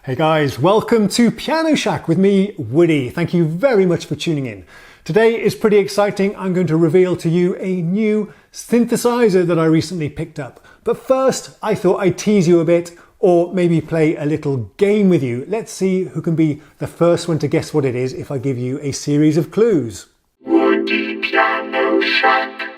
Hey guys, welcome to Piano Shack with me, Woody. Thank you very much for tuning in. Today is pretty exciting. I'm going to reveal to you a new synthesizer that I recently picked up. But first, I thought I'd tease you a bit or maybe play a little game with you. Let's see who can be the first one to guess what it is if I give you a series of clues. Woody Piano Shack.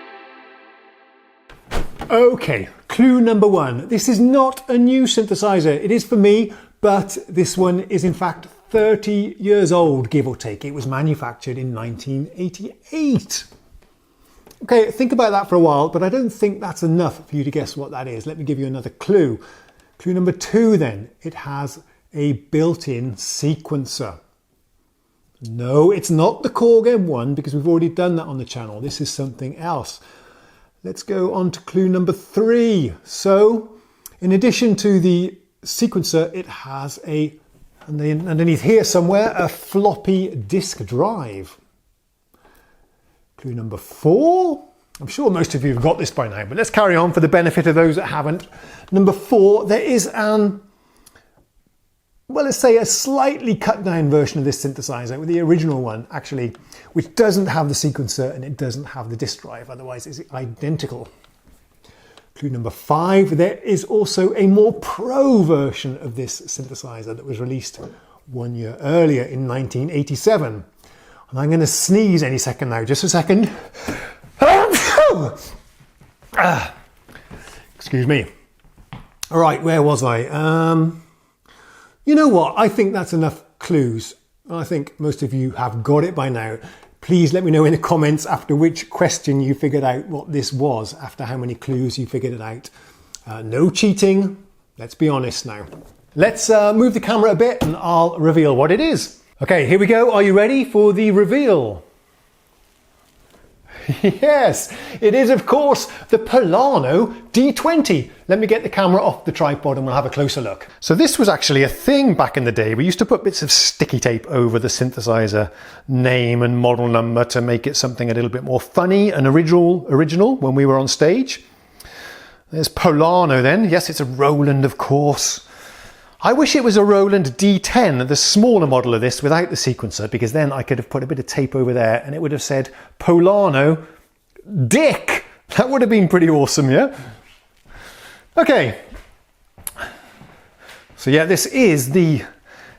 Okay, clue number one. This is not a new synthesizer. It is for me, but this one is in fact 30 years old, give or take. It was manufactured in 1988. Okay, think about that for a while, but I don't think that's enough for you to guess what that is. Let me give you another clue. Clue number two then, it has a built-in sequencer. No, it's not the Korg M1 because we've already done that on the channel. This is something else. Let's go on to clue number three. So, in addition to the sequencer, it has underneath here somewhere, a floppy disk drive. Clue number four. I'm sure most of you have got this by now, but let's carry on for the benefit of those that haven't. Number four, there is let's say a slightly cut down version of this synthesizer with the original one, actually, which doesn't have the sequencer and it doesn't have the disk drive, otherwise it's identical. Clue number five, there is also a more pro version of this synthesizer that was released 1 year earlier in 1987. And I'm going to sneeze any second now, just a second. Excuse me. All right, where was I? You know what? I think that's enough clues. I think most of you have got it by now. Please let me know in the comments after which question you figured out what this was, after how many clues you figured it out. No cheating. Let's be honest now. Let's move the camera a bit and I'll reveal what it is. Okay, here we go. Are you ready for the reveal? Yes, it is of course the Polano D20. Let me get the camera off the tripod and we'll have a closer look. So this was actually a thing back in the day. We used to put bits of sticky tape over the synthesizer name and model number to make it something a little bit more funny and original when we were on stage. There's Polano then. Yes, it's a Roland, of course. I wish it was a Roland D10, the smaller model of this without the sequencer, because then I could have put a bit of tape over there and it would have said Polano Dick. That would have been pretty awesome, yeah? Okay. So yeah, this is the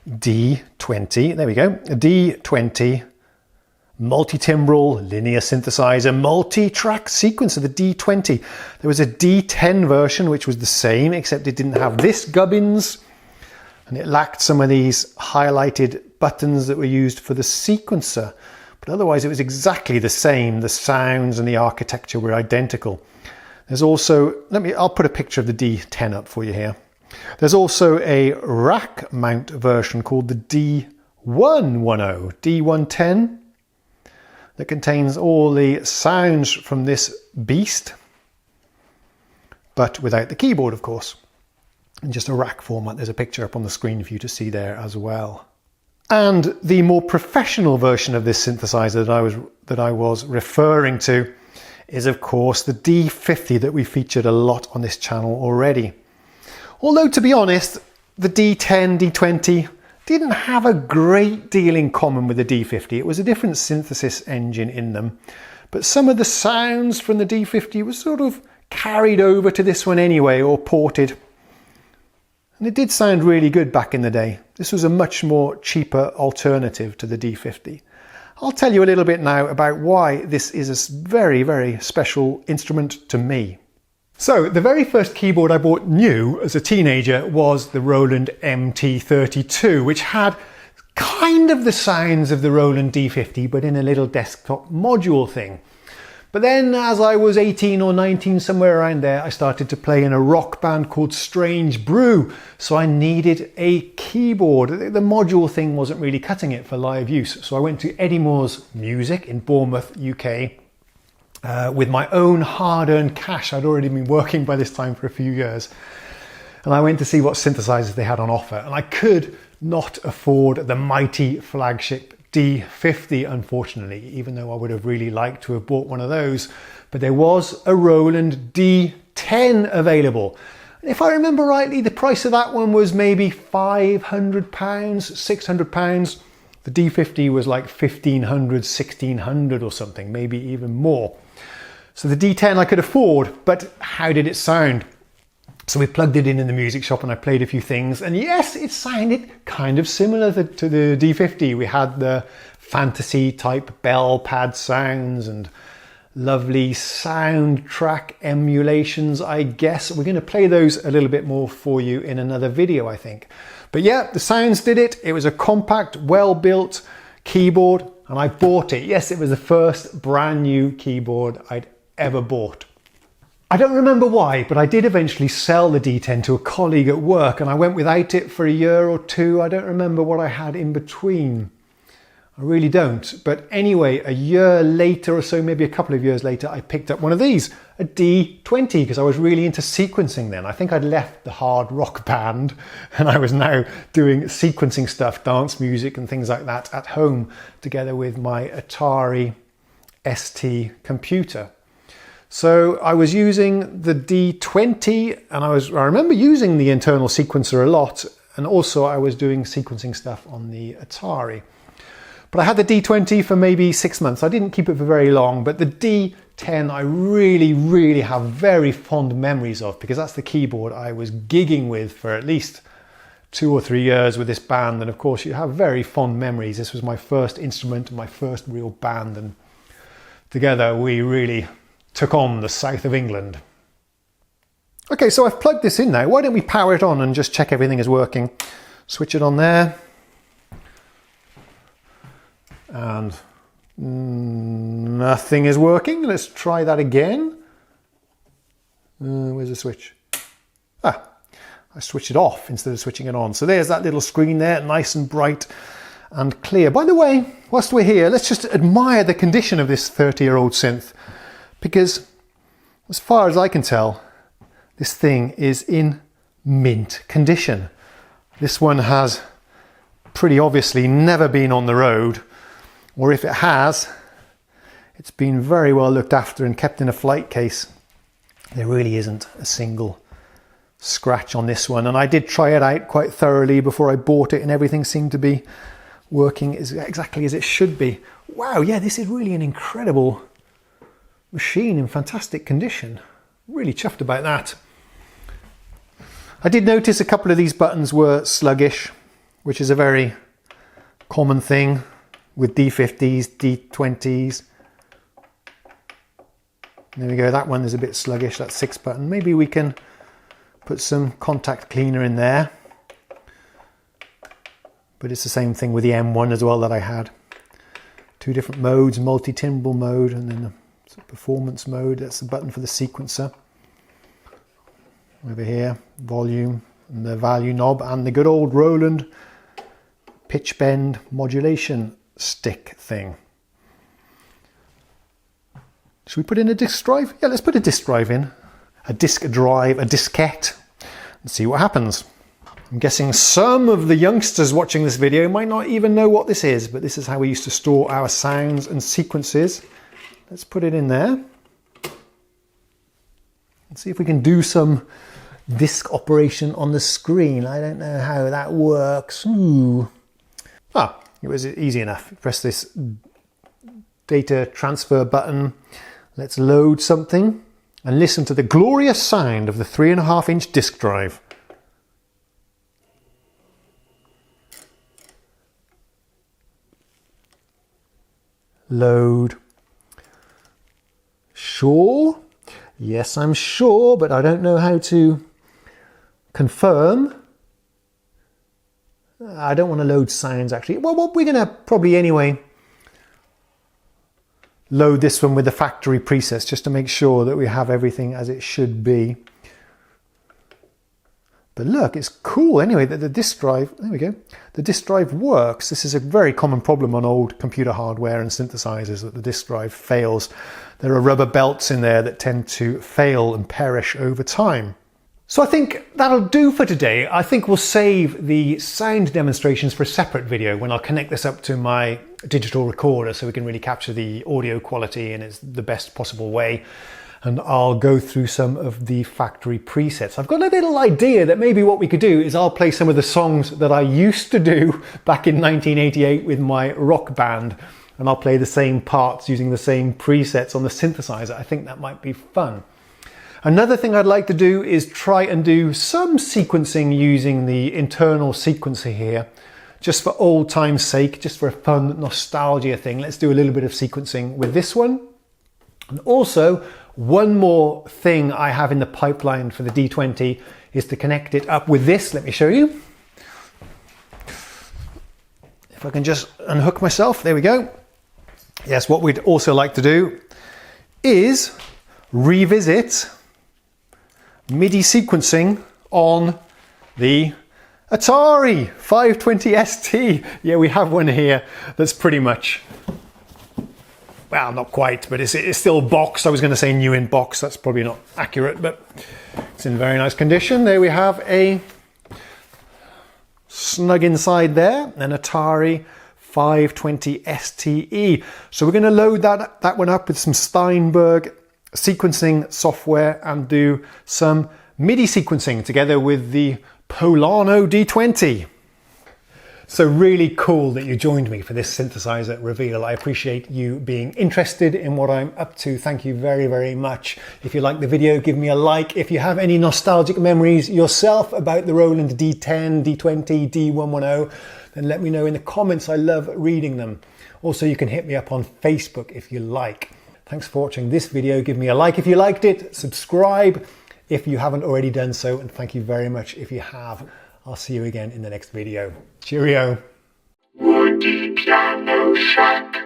D20. There we go. A D20 multi-timbral linear synthesizer, multi-track sequencer, the D20. There was a D10 version which was the same, except it didn't have this gubbins. And it lacked some of these highlighted buttons that were used for the sequencer. But otherwise it was exactly the same. The sounds and the architecture were identical. There's also, I'll put a picture of the D10 up for you here. There's also a rack mount version called the D110, D110, that contains all the sounds from this beast, but without the keyboard, of course. In just a rack format. There's a picture up on the screen for you to see there as well. And the more professional version of this synthesizer that I was referring to is of course the D50 that we featured a lot on this channel already. Although to be honest, the D10, D20 didn't have a great deal in common with the D50. It was a different synthesis engine in them, but some of the sounds from the D50 was sort of carried over to this one anyway, or ported. And it did sound really good back in the day. This was a much more cheaper alternative to the D50. I'll tell you a little bit now about why this is a very, very special instrument to me. So the very first keyboard I bought new as a teenager was the Roland MT32, which had kind of the sounds of the Roland D50, but in a little desktop module thing. But then as I was 18 or 19, somewhere around there, I started to play in a rock band called Strange Brew. So I needed a keyboard. The module thing wasn't really cutting it for live use. So I went to Eddie Moore's Music in Bournemouth, UK, with my own hard-earned cash. I'd already been working by this time for a few years. And I went to see what synthesizers they had on offer. And I could not afford the mighty flagship D50, unfortunately, even though I would have really liked to have bought one of those. But there was a Roland D10 available. If I remember rightly, the price of that one was maybe £500, £600. The D50 was like 1500, 1600 or something, maybe even more. So the D10 I could afford, but how did it sound? So we plugged it in the music shop and I played a few things, and yes, it sounded kind of similar to the D50. We had the fantasy type bell pad sounds and lovely soundtrack emulations, I guess. We're going to play those a little bit more for you in another video, I think. But yeah, the sounds did it. It was a compact, well-built keyboard, and I bought it. Yes, it was the first brand new keyboard I'd ever bought. I don't remember why, but I did eventually sell the D10 to a colleague at work, and I went without it for a year or two. I don't remember what I had in between. I really don't. But anyway, a year later or so, maybe a couple of years later, I picked up one of these, a D20, because I was really into sequencing then. I think I'd left the hard rock band and I was now doing sequencing stuff, dance music and things like that at home, together with my Atari ST computer. So I was using the D20, and I remember using the internal sequencer a lot, and also I was doing sequencing stuff on the Atari. But I had the D20 for maybe 6 months. I didn't keep it for very long, but the D10 I really, really have very fond memories of, because that's the keyboard I was gigging with for at least 2 or 3 years with this band. And of course you have very fond memories. This was my first instrument, my first real band, and together we really took on the south of England. Okay, so I've plugged this in now. Why don't we power it on and just check everything is working? Switch it on there. And nothing is working. Let's try that again. Where's the switch? I switched it off instead of switching it on. So there's that little screen there, nice and bright and clear. By the way, whilst we're here, let's just admire the condition of this 30-year-old synth, because as far as I can tell, this thing is in mint condition. This one has pretty obviously never been on the road, or if it has, it's been very well looked after and kept in a flight case. There really isn't a single scratch on this one, and I did try it out quite thoroughly before I bought it, and everything seemed to be working exactly as it should be. Wow, yeah, this is really an incredible machine in fantastic condition. Really chuffed about that. I did notice a couple of these buttons were sluggish, which is a very common thing with D50s, D20s. There we go, that one is a bit sluggish, that 6 button. Maybe we can put some contact cleaner in there. But it's the same thing with the M1 as well that I had. 2 different modes, multi-timbral mode and then the performance mode. That's the button for the sequencer. Over here, volume and the value knob, and the good old Roland pitch bend modulation stick thing. Should we put in a disk drive? Yeah, let's put a disk drive in. A disk drive, a diskette, and see what happens. I'm guessing some of the youngsters watching this video might not even know what this is, but this is how we used to store our sounds and sequences. Let's put it in there. Let's see if we can do some disk operation on the screen. I don't know how that works. Ooh. It was easy enough. Press this data transfer button. Let's load something and listen to the glorious sound of the 3.5-inch disk drive. Load. Sure? Yes, I'm sure, but I don't know how to confirm. I don't want to load sounds actually. Well, we're going to probably anyway load this one with the factory presets just to make sure that we have everything as it should be. But look, it's cool anyway that the disk drive, there we go, the disk drive works. This is a very common problem on old computer hardware and synthesizers, that the disk drive fails. There are rubber belts in there that tend to fail and perish over time. So I think that'll do for today. I think we'll save the sound demonstrations for a separate video when I'll connect this up to my digital recorder so we can really capture the audio quality in the best possible way. and I'll go through some of the factory presets. I've got a little idea that maybe what we could do is I'll play some of the songs that I used to do back in 1988 with my rock band, and I'll play the same parts using the same presets on the synthesizer. I think that might be fun. Another thing I'd like to do is try and do some sequencing using the internal sequencer here, just for old time's sake, just for a fun nostalgia thing. Let's do a little bit of sequencing with this one. And also, one more thing I have in the pipeline for the D20 is to connect it up with this. Let me show you. If I can just unhook myself, there we go. Yes, what we'd also like to do is revisit MIDI sequencing on the Atari 520 ST. Yeah, we have one here that's pretty much, well, not quite, but it's still boxed. I was going to say new in box. That's probably not accurate, but it's in very nice condition. There we have a snug inside there, an Atari 520 STE. So we're going to load that one up with some Steinberg sequencing software and do some MIDI sequencing together with the Polano D20. So really cool that you joined me for this synthesizer reveal. I appreciate you being interested in what I'm up to. Thank you very, very much. If you like the video, give me a like. If you have any nostalgic memories yourself about the Roland D10, D20, D110, then let me know in the comments. I love reading them. Also, you can hit me up on Facebook if you like. Thanks for watching this video. Give me a like if you liked it. Subscribe if you haven't already done so. And thank you very much if you have. I'll see you again in the next video. Cheerio. Woody Piano Shack.